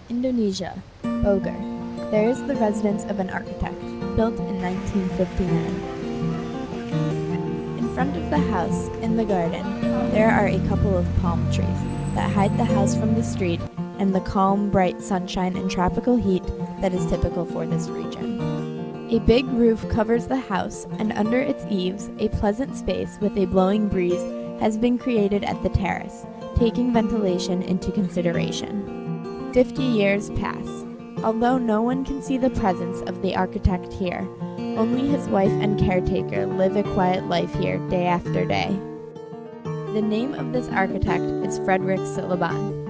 Indonesia, Bogor. There is the residence of an architect, built in 1959. In front of the house, in the garden, there are a couple of palm trees that hide the house from the street and the calm, bright sunshine and tropical heat that is typical for this region. A big roof covers the house, and under its eaves, a pleasant space with a blowing breeze has been created at the terrace, taking ventilation into consideration. 50 years pass. Although no one can see the presence of the architect here, only his wife and caretaker live a quiet life here day after day. The name of this architect is Friedrich Silaban.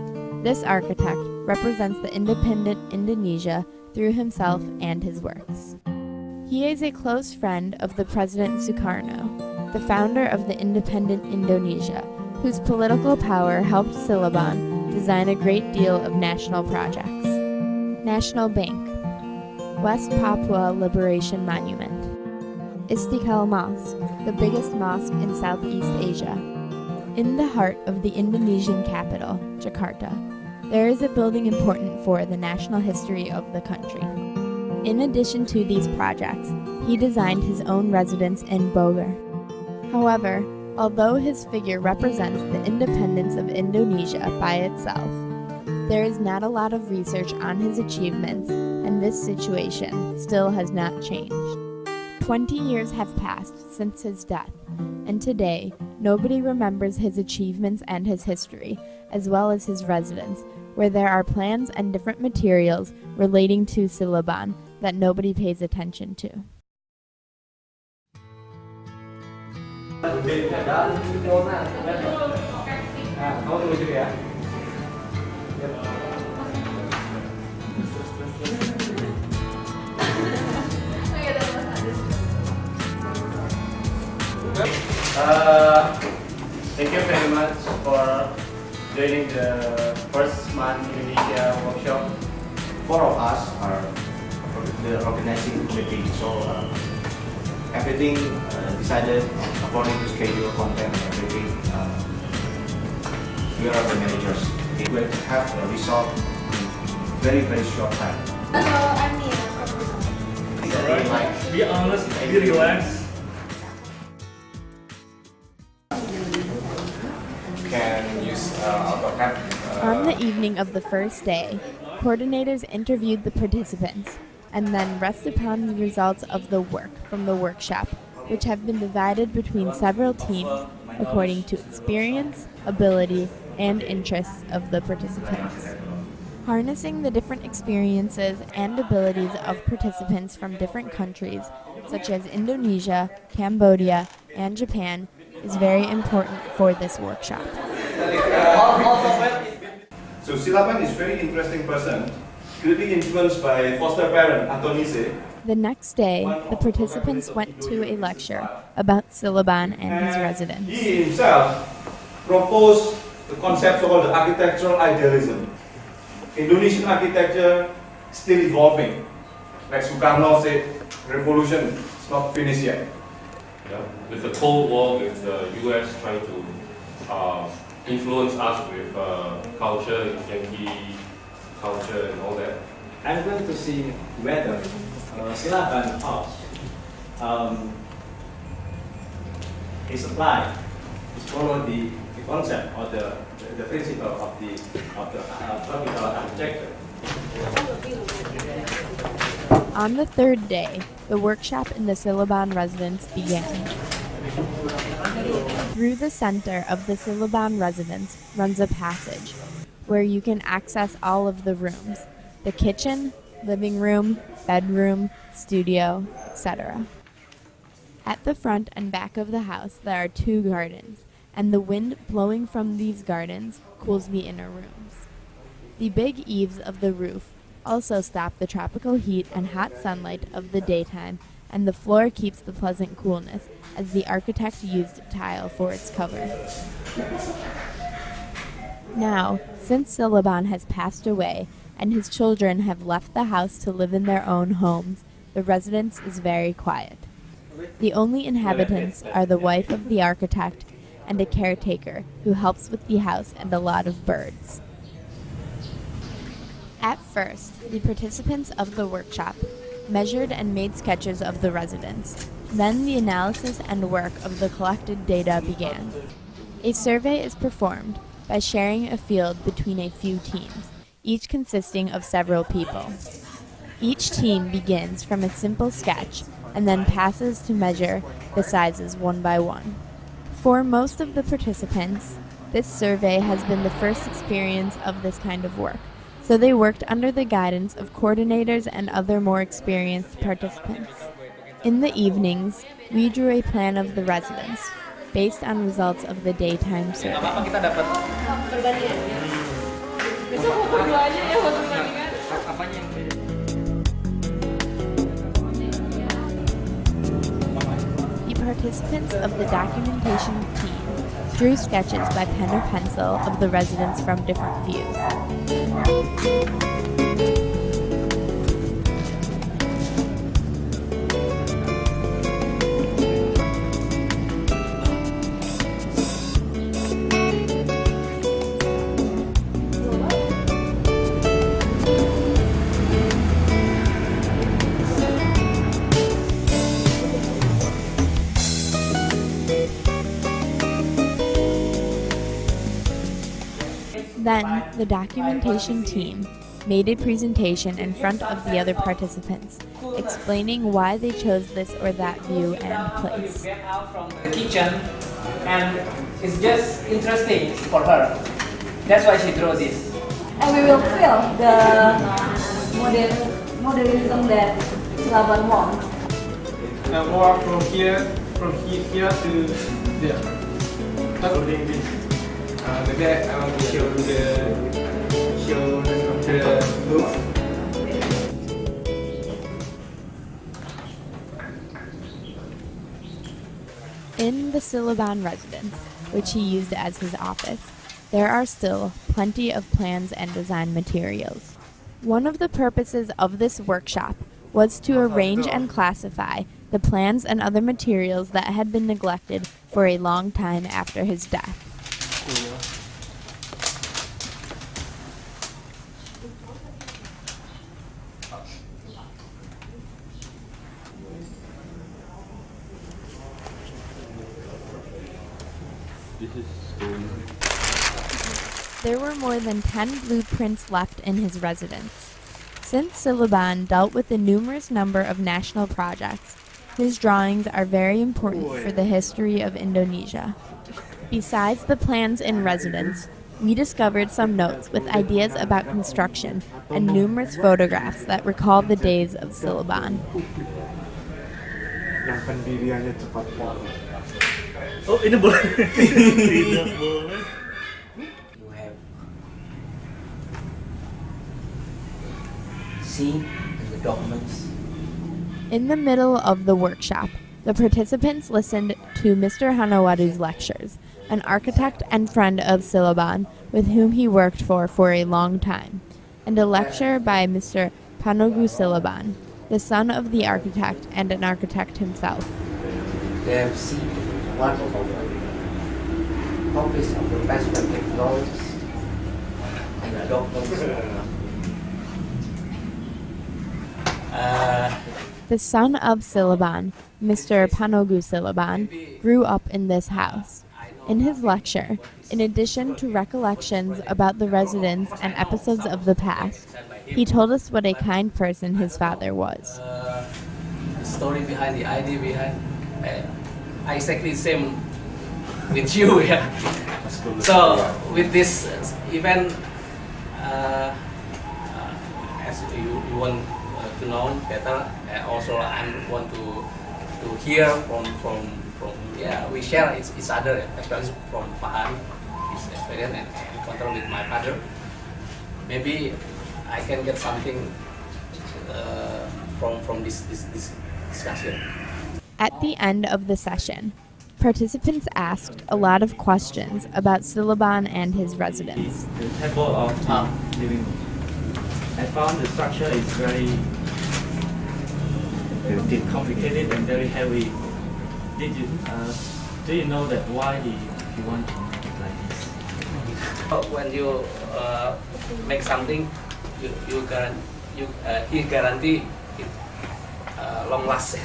This architect represents the independent Indonesia through himself and his works. He is a close friend of the President Sukarno, the founder of the independent Indonesia, whose political power helped Silaban design a great deal of national projects. National Bank, West Papua Liberation Monument, Istiqlal Mosque, the biggest mosque in Southeast Asia. In the heart of the Indonesian capital, Jakarta, there is a building important for the national history of the country. In addition to these projects, he designed his own residence in Bogor. However, although his figure represents the independence of Indonesia by itself, there is not a lot of research on his achievements, and this situation still has not changed. 20 years have passed since his death, and today, nobody remembers his achievements and his history, as well as his residence, where there are plans and different materials relating to Silaban that nobody pays attention to. Thank you very much for joining the first mAAN Indonesia workshop. 4 of us are the organizing committee, so everything decided according to schedule, content, and everything. We are the managers. We will have a result in very, very short time. Hello, I'm Nia. Be honest, be relaxed. Can use AutoCAD. On the evening of the first day, coordinators interviewed the participants and then rest upon the results of the work from the workshop, which have been divided between several teams according to experience, ability, and interests of the participants. Harnessing the different experiences and abilities of participants from different countries, such as Indonesia, Cambodia, and Japan, is very important for this workshop. So Silaban is very interesting person, greatly influenced by foster parent Antonise. The next day, the participants went to a lecture about Silaban and his residence. He himself proposed the concept called the architectural idealism. Indonesian architecture still evolving. Like Sukarno said, revolution is not finished yet. Yeah, with the Cold War, with the US trying to influence us with culture, Yankee culture and all that. I'm going to see whether Silaban house is applied, is follow the concept or the principle of the tropical architecture. On the third day, the workshop in the Silaban residence began. Through the center of the Silaban residence runs a passage where you can access all of the rooms: the kitchen, living room, bedroom, studio, etc. At the front and back of the house there are 2 gardens, and the wind blowing from these gardens cools the inner rooms. The big eaves of the roof also stop the tropical heat and hot sunlight of the daytime, and the floor keeps the pleasant coolness, as the architect used tile for its cover. Now, since Silaban has passed away, and his children have left the house to live in their own homes, the residence is very quiet. The only inhabitants are the wife of the architect and a caretaker who helps with the house and a lot of birds. At first, the participants of the workshop measured and made sketches of the residents. Then the analysis and work of the collected data began. A survey is performed by sharing a field between a few teams, each consisting of several people. Each team begins from a simple sketch and then passes to measure the sizes one by one. For most of the participants, this survey has been the first experience of this kind of work, so they worked under the guidance of coordinators and other more experienced participants. In the evenings, we drew a plan of the residence, based on results of the daytime survey. The participants of the documentation team drew sketches by pen or pencil of the residents from different views. Then, the documentation team made a presentation in front of the other participants, explaining why they chose this or that view and place. Get out from the kitchen, and it's just interesting for her. That's why she drew this. And we will feel the modernism that Silaban wants. Walk from here to there. Holding this. Maybe I want to show the book. In the Silaban residence, which he used as his office, there are still plenty of plans and design materials. One of the purposes of this workshop was to arrange and classify the plans and other materials that had been neglected for a long time after his death. There were more than 10 blueprints left in his residence. Since Silaban dealt with a numerous number of national projects, his drawings are very important for the history of Indonesia. Besides the plans in residence, we discovered some notes with ideas about construction and numerous photographs that recall the days of Silaban. Yang pendiriannya cepat pol. Oh, ini boleh. Tidak boleh. You have seen in the documents. In the middle of the workshop, the participants listened to Mr. Hanawadu's lectures, an architect and friend of Silaban with whom he worked for a long time, and a lecture by Mr. Panogu Silaban, the son of the architect and an architect himself. They have seen one of copies of the perspective drawings and the documents. The son of Silaban, Mr. Panogu Silaban, grew up in this house. In his lecture, in addition to recollections about the residents and episodes of the past, he told us what a kind person his father was. The story behind the idea behind exactly the same with you, yeah. So with this event, as you want to know better, and also I want to hear from we share each other, especially from mAAN, his experience and encounter with my father. Maybe I can get something from this discussion. At the end of the session, participants asked a lot of questions about Silaban and his residence. The table of living room. I found the structure is very complicated and very heavy. Do you know that why he want to make it like this? When you make something, he guarantee it long last.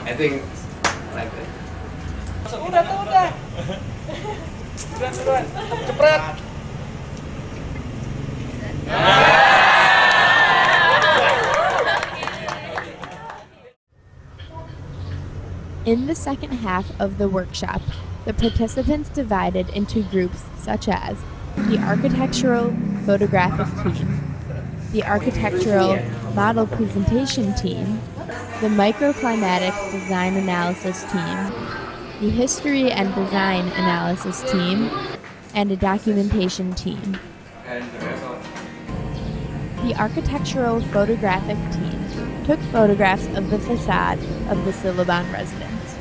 I think like that. Udah. Buruan. Cepet. In the second half of the workshop, the participants divided into groups such as the architectural photographic team, the architectural model presentation team, the microclimatic design analysis team, the history and design analysis team, and a documentation team. The architectural photographic team took photographs of the facade of the Silaban residence,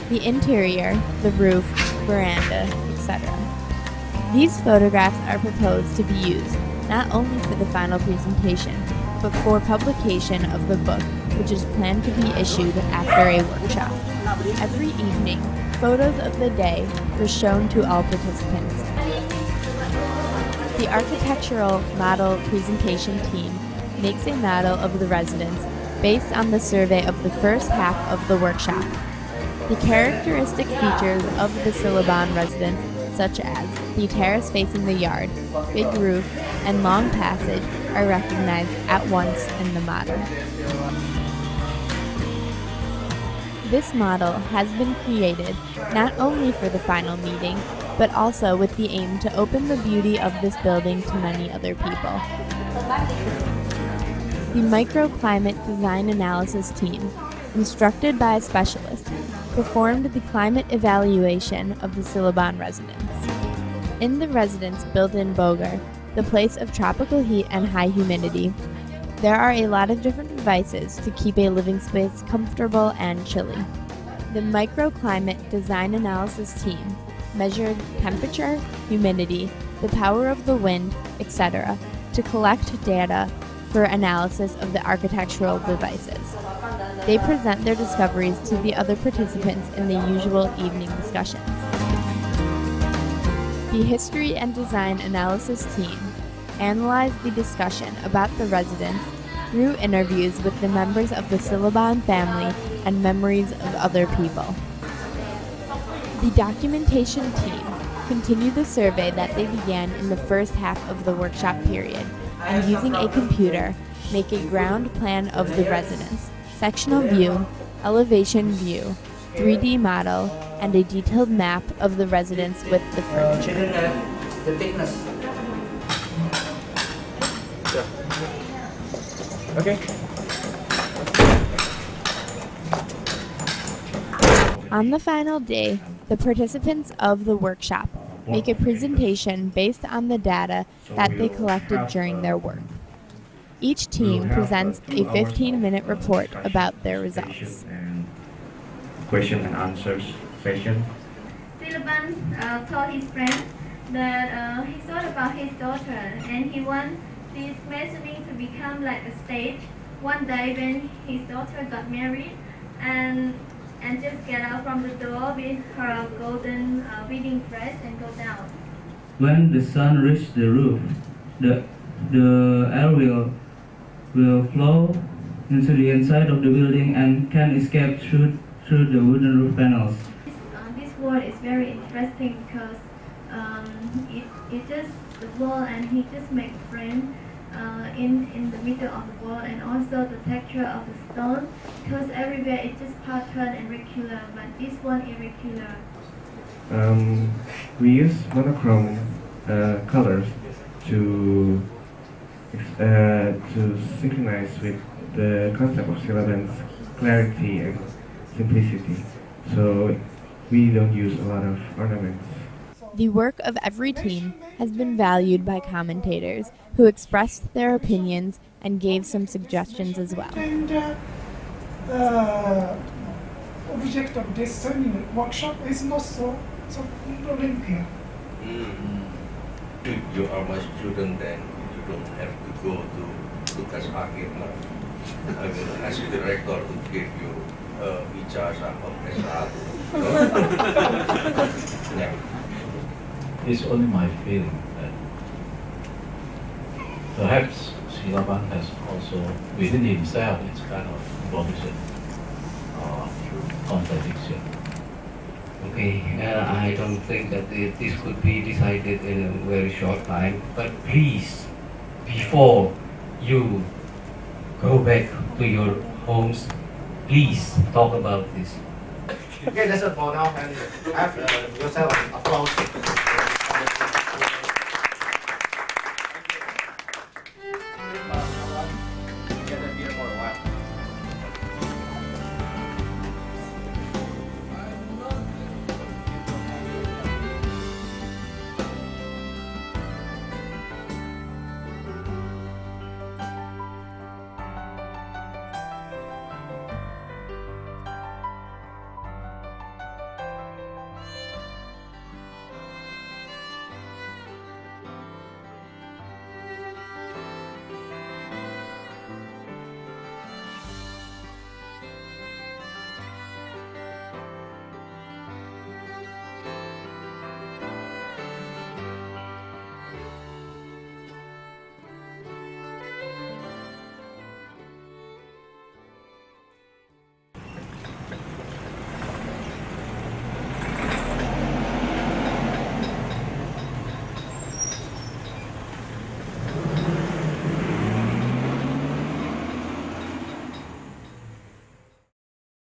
the interior, the roof, veranda, etc. These photographs are proposed to be used not only for the final presentation, but for publication of the book, which is planned to be issued after a workshop. Every evening, photos of the day were shown to all participants. The architectural model presentation team makes a model of the residence based on the survey of the first half of the workshop. The characteristic features of the Silaban residence, such as the terrace facing the yard, big roof, and long passage, are recognized at once in the model. This model has been created not only for the final meeting, but also with the aim to open the beauty of this building to many other people. The microclimate design analysis team, instructed by a specialist, performed the climate evaluation of the Silaban residence. In the residence built in Bogor, the place of tropical heat and high humidity, there are a lot of different devices to keep a living space comfortable and chilly. The microclimate design analysis team measured temperature, humidity, the power of the wind, etc. to collect data for analysis of the architectural devices. They present their discoveries to the other participants in the usual evening discussions. The history and design analysis team analyzed the discussion about the residence through interviews with the members of the Silaban family and memories of other people. The documentation team continued the survey that they began in the first half of the workshop period, and using a computer, make a ground plan of the residence, sectional view, elevation view, 3D model, and a detailed map of the residence with the furniture. The thickness. Okay. On the final day, the participants of the workshop make a presentation based on the data that they collected during their work. Each team presents a 15-minute report about their results. Question and answers session. Silaban told his friend that he thought about his daughter and he wants this mezzanine to become like a stage. One day when his daughter got married and just get out from the door with her golden wedding dress and go down. When the sun reaches the roof, the air will flow into the inside of the building and can escape through the wooden roof panels. This word is very interesting because it just the wall and he just make frame in the middle of the wall, and also the texture of the stone, because everywhere it's just pattern and regular, but this one irregular. We use monochrome colors to synchronize with the concept of Silaban's clarity and simplicity. So we don't use a lot of ornaments. The work of every team has been valued by commentators who expressed their opinions and gave some suggestions as well. And object of this workshop is not so important here. If you are my student, then you don't have to go to Lukas Akir. I will ask the director to give you ijazah of S1. It's only my feeling that perhaps Silaban has also, within himself, it's kind of evolution or contradiction. Okay, I don't think that this could be decided in a very short time, but please, before you go back to your homes, please talk about this. Okay, that's it for now, and have yourself applause.